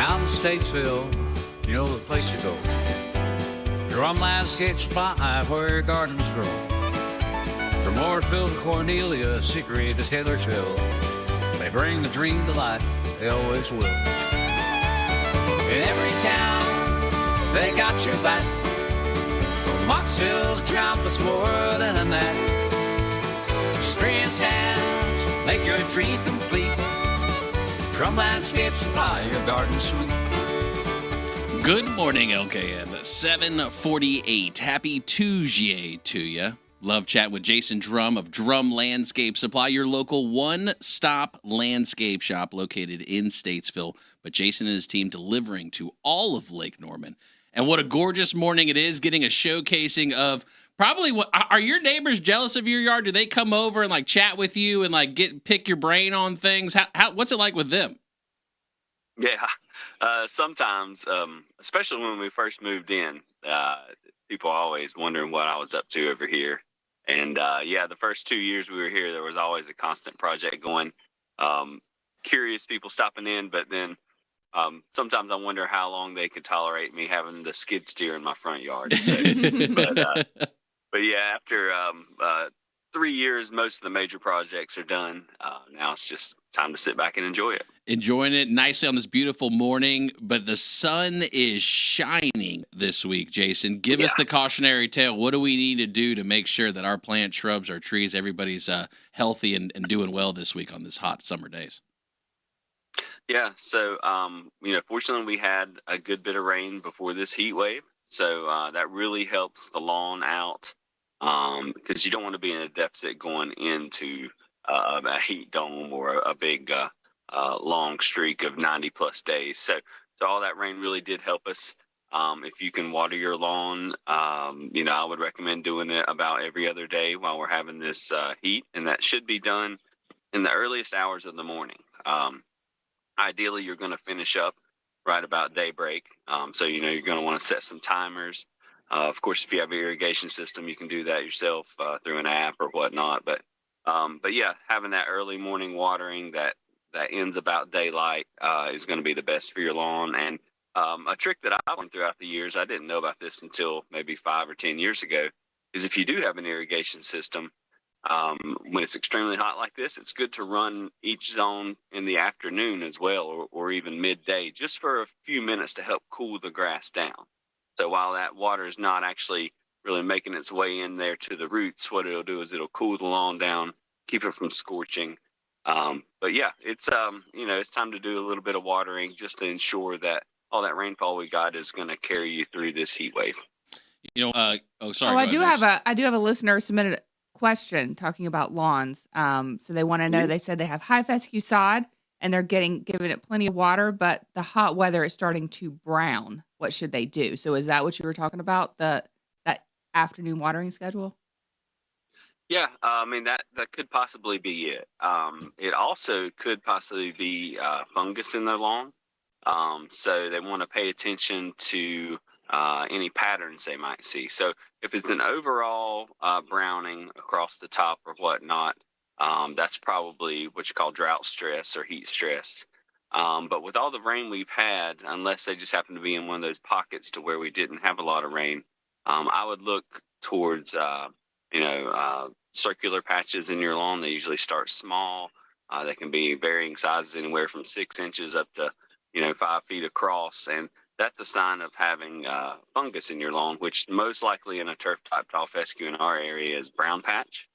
Down in Statesville, you know the place to go. Drum Landscape Supply, where your gardens grow. From Mooresville to Cornelia, Secret to Taylorsville, they bring the dream to life, they always will. In every town, they got your back. From Moxville to Trumpets, more than that. Experience hands, make your dream complete. Drum Landscape Supply, your garden suite. Good morning, LKM. 7:48. Happy Tuesday to you. Love chat with Jason Drum of Drum Landscape Supply, your local one-stop landscape shop located in Statesville. But Jason and his team delivering to all of Lake Norman. And what a gorgeous morning it is, getting a showcasing of probably what are your neighbors jealous of your yard? Do they come over and like chat with you and like pick your brain on things? What's it like with them? Yeah, sometimes, especially when we first moved in, people always wondering what I was up to over here. And the first 2 years we were here, there was always a constant project going. Curious people stopping in, but then sometimes I wonder how long they could tolerate me having the skid steer in my front yard. So, but yeah, after 3 years, most of the major projects are done. Now it's just time to sit back and enjoy it. Enjoying it nicely on this beautiful morning, but the sun is shining this week, Jason. Give us the cautionary tale. What do we need to do to make sure that our plants, shrubs, our trees, everybody's healthy and doing well this week on this hot summer days? Yeah, so, fortunately we had a good bit of rain before this heat wave. So that really helps the lawn out because you don't want to be in a deficit going into a heat dome or a big long streak of 90 plus days. So all that rain really did help us. If you can water your lawn, I would recommend doing it about every other day while we're having this heat, and that should be done in the earliest hours of the morning. Ideally, you're going to finish up right about daybreak. So, you're going to want to set some timers. Of course, if you have an irrigation system, you can do that yourself through an app or whatnot. But yeah, having that early morning watering that ends about daylight is going to be the best for your lawn. And a trick that I've learned throughout the years, I didn't know about this until maybe 5 or 10 years ago, is if you do have an irrigation system, when it's extremely hot like this, it's good to run each zone in the afternoon as well, or even midday, just for a few minutes to help cool the grass down. So while that water is not actually really making its way in there to the roots, what it'll do is it'll cool the lawn down, keep it from scorching. But yeah, it's it's time to do a little bit of watering just to ensure that all that rainfall we got is going to carry you through this heat wave. Sorry. I do have a listener submitted a question talking about lawns. So they want to know. They said they have high fescue sod and they're giving it plenty of water, but the hot weather is starting to brown. What should they do? So is that what you were talking about? That afternoon watering schedule? Yeah, that could possibly be it. It also could possibly be fungus in their lawn. So they want to pay attention to any patterns they might see. So if it's an overall browning across the top or whatnot, that's probably what you call drought stress or heat stress. But with all the rain we've had, unless they just happen to be in one of those pockets to where we didn't have a lot of rain, I would look towards circular patches in your lawn. They usually start small. They can be varying sizes, anywhere from 6 inches up to 5 feet across, and that's a sign of having fungus in your lawn, which most likely in a turf type tall fescue in our area is brown patch.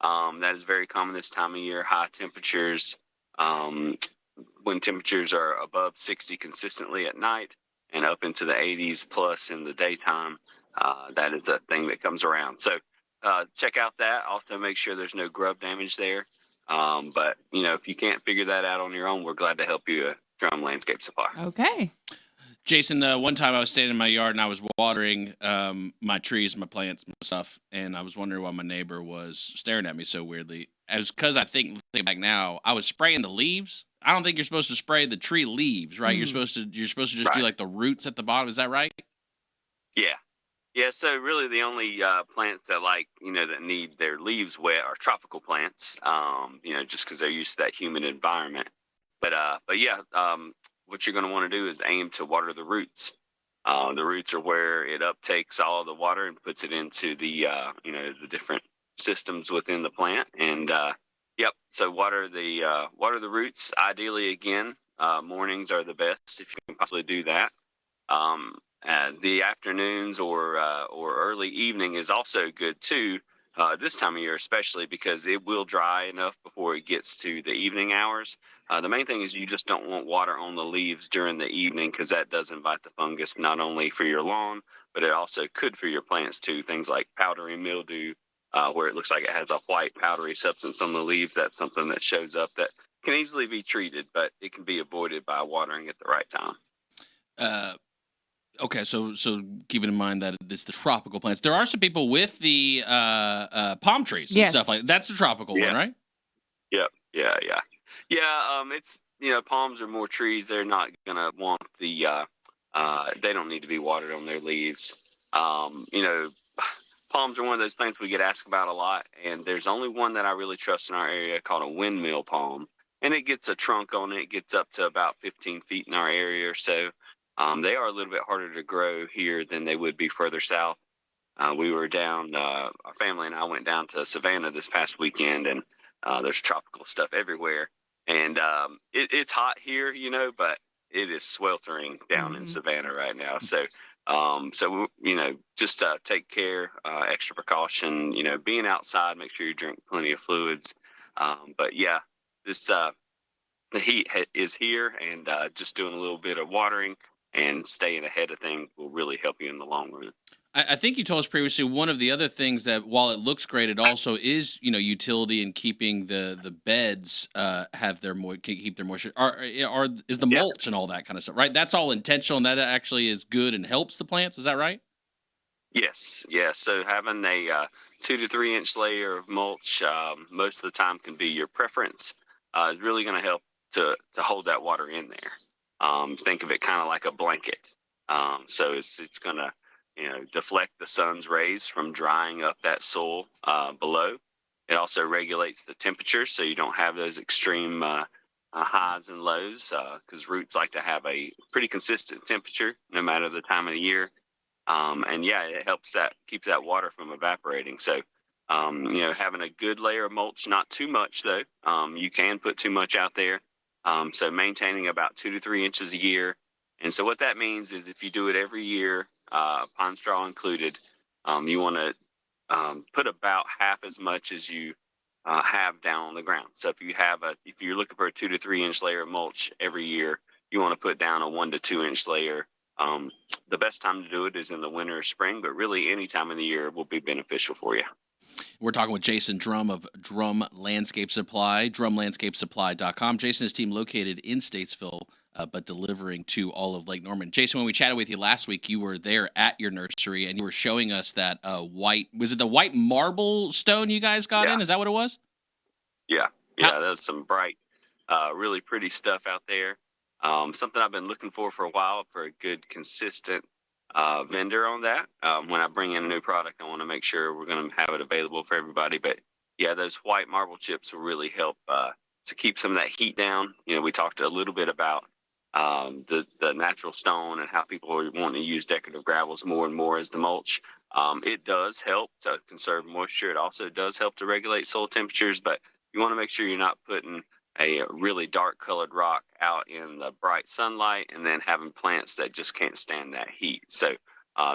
That is very common this time of year. High temperatures, when temperatures are above 60 consistently at night and up into the 80s plus in the daytime, that is a thing that comes around. So check out that. Also make sure there's no grub damage there. But if you can't figure that out on your own, we're glad to help you at Drum Landscape Supply. Okay. Jason, one time I was standing in my yard and I was watering my trees, my plants, my stuff, and I was wondering why my neighbor was staring at me so weirdly. It was because I think back now, I was spraying the leaves. I don't think you're supposed to spray the tree leaves, right? You're supposed to just do like the roots at the bottom. Is that right? Yeah. Yeah, so really the only plants that that need their leaves wet are tropical plants, just because they're used to that humid environment. But yeah, what you're going to want to do is aim to water the roots. The roots are where it uptakes all of the water and puts it into the the different systems within the plant. And so water the roots. Ideally, again, mornings are the best if you can possibly do that. The afternoons or early evening is also good too. This time of year, especially because it will dry enough before it gets to the evening hours. The main thing is you just don't want water on the leaves during the evening, because that does invite the fungus, not only for your lawn, but it also could for your plants too. Things like powdery mildew, where it looks like it has a white powdery substance on the leaves. That's something that shows up that can easily be treated, but it can be avoided by watering at the right time. Okay, so keeping in mind that it's the tropical plants, there are some people with the palm trees and stuff like that. That's the tropical one, right? Yep. Yeah. It's palms are more trees. They're not gonna want the they don't need to be watered on their leaves. Palms are one of those plants we get asked about a lot, and there's only one that I really trust in our area called a windmill palm, and it gets a trunk on it. It gets up to about 15 feet in our area or so. They are a little bit harder to grow here than they would be further south. We were down, our family and I went down to Savannah this past weekend, and there's tropical stuff everywhere. And it's hot here, but it is sweltering down in Savannah right now. So, just take care, extra precaution, being outside, make sure you drink plenty of fluids. But yeah, this, the heat is here, and just doing a little bit of watering and staying ahead of things will really help you in the long run. I think you told us previously one of the other things that, while it looks great, it also is utility in keeping the beds have their keep their moisture. Is the mulch and all that kind of stuff, right? That's all intentional, and that actually is good and helps the plants. Is that right? Yes. So having a 2 to 3 inch layer of mulch most of the time can be your preference. Is really going to help to hold that water in there. Think of it kind of like a blanket. So it's going to deflect the sun's rays from drying up that soil below. It also regulates the temperature, so you don't have those extreme highs and lows, because roots like to have a pretty consistent temperature no matter the time of the year. It helps keeps that water from evaporating. So having a good layer of mulch, not too much though. You can put too much out there. So maintaining about 2 to 3 inches a year. And so what that means is if you do it every year, pine straw included, you want to put about half as much as you have down on the ground. So if you're looking for a 2 to 3 inch layer of mulch every year, you want to put down a 1 to 2 inch layer. The best time to do it is in the winter or spring, but really any time of the year will be beneficial for you. We're talking with Jason Drum of Drum Landscape Supply, drumlandscapesupply.com. Jason and his team located in Statesville, but delivering to all of Lake Norman. Jason, when we chatted with you last week, you were there at your nursery, and you were showing us that was it the white marble stone you guys got in? Is that what it was? Yeah. That was some bright, really pretty stuff out there. Something I've been looking for a while, for a good, consistent vendor on that. When I bring in a new product, I want to make sure we're going to have it available for everybody. But yeah, those white marble chips will really help to keep some of that heat down. We talked a little bit about the natural stone and how people are wanting to use decorative gravels more and more as the mulch. It does help to conserve moisture. It also does help to regulate soil temperatures, but you want to make sure you're not putting a really dark colored rock out in the bright sunlight and then having plants that just can't stand that heat. So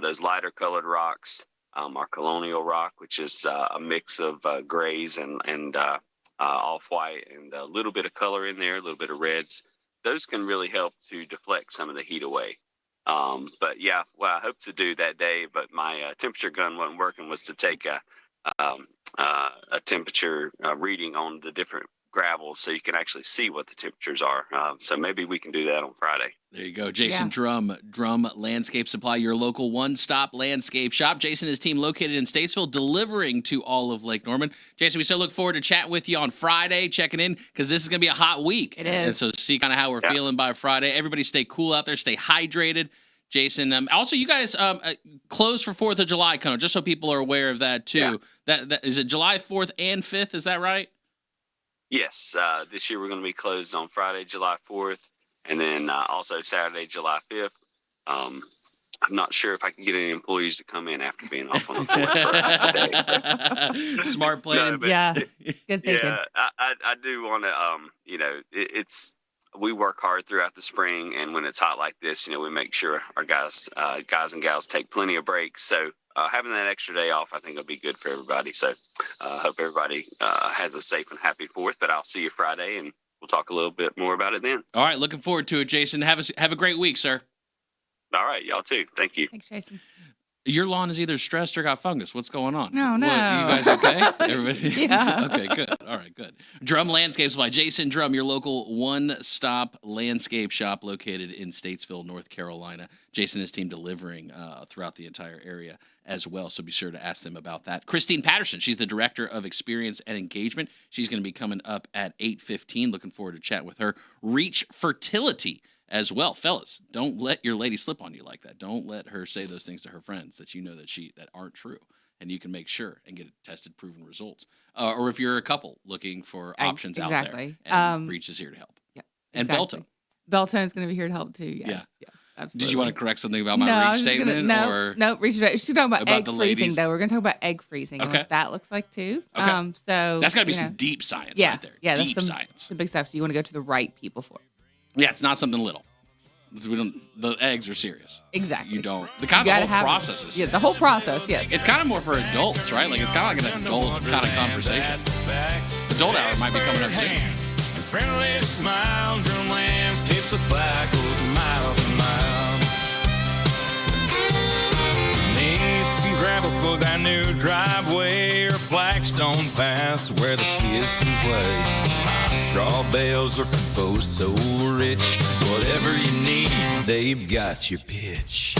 those lighter colored rocks, our colonial rock, which is a mix of grays and off-white and a little bit of color in there, a little bit of reds, those can really help to deflect some of the heat away. But yeah, what I hope to do that day, but my temperature gun wasn't working, was to take a temperature reading on the different gravels so you can actually see what the temperatures are. So maybe we can do that on Friday. There you go. Jason Drum Landscape Supply, your local one-stop landscape shop. Jason and his team located in Statesville, delivering to all of Lake Norman. Jason, we so look forward to chatting with you on Friday, checking in, because this is going to be a hot week. It is. And so see kind of how we're feeling by Friday. Everybody stay cool out there, stay hydrated. Jason, also you guys close for 4th of July, kind of, just so people are aware of that too. That is it July 4th and 5th, is that right? Yes, this year we're going to be closed on Friday, July 4th, And then also Saturday, July 5th. I'm not sure if I can get any employees to come in after being off on the 4th for a day. Smart planning. No, Yeah. Good thinking. Yeah, I do want to, it's we work hard throughout the spring, and when it's hot like this, we make sure our guys and gals take plenty of breaks. So having that extra day off, I think will be good for everybody. So hope everybody has a safe and happy 4th. But I'll see you Friday, and we'll talk a little bit more about it then. All right, looking forward to it, Jason. Have a great week, sir. All right, y'all too. Thank you. Thanks, Jason. Your lawn is either stressed or got fungus. What's going on? No. You guys okay? Everybody? Yeah. Okay, good. All right, good. Drum Landscapes by Jason Drum, your local one-stop landscape shop located in Statesville, North Carolina. Jason and his team delivering throughout the entire area as well, so be sure to ask them about that. Christine Patterson, she's the Director of Experience and Engagement. She's going to be coming up at 8:15. Looking forward to chatting with her. Reach Fertility as well. Fellas, don't let your lady slip on you like that. Don't let her say those things to her friends that that aren't true. And you can make sure and get tested, proven results. Or if you're a couple looking for options out there. And Reach is here to help. Yeah. And exactly. Belton. is going to be here to help too. Yes. Yeah. Yes. Absolutely. Did you want to correct something about my Reach statement? No, Reach. She's talking about egg freezing, ladies? though. We're going to talk about egg freezing and what that looks like, too. Okay. So that's got to be some deep science right there. Yeah, deep that's science. some big stuff. So you want to go to the right people for it. Yeah, it's not something little. The eggs are serious. Exactly. You don't. The whole process is serious. Yeah, the whole process, yes. It's kind of more for adults, right? Like, it's kind of like an adult kind of conversation. Adult hour might be coming up soon. Friendly smiles, Drum Landscape Supply goes miles and miles. Need some gravel for that new driveway or flagstone paths where the kids can play. Straw bales are composed so rich. Whatever you need, they've got your pitch.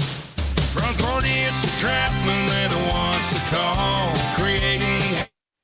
From 40th to Trapman, they're the ones to call.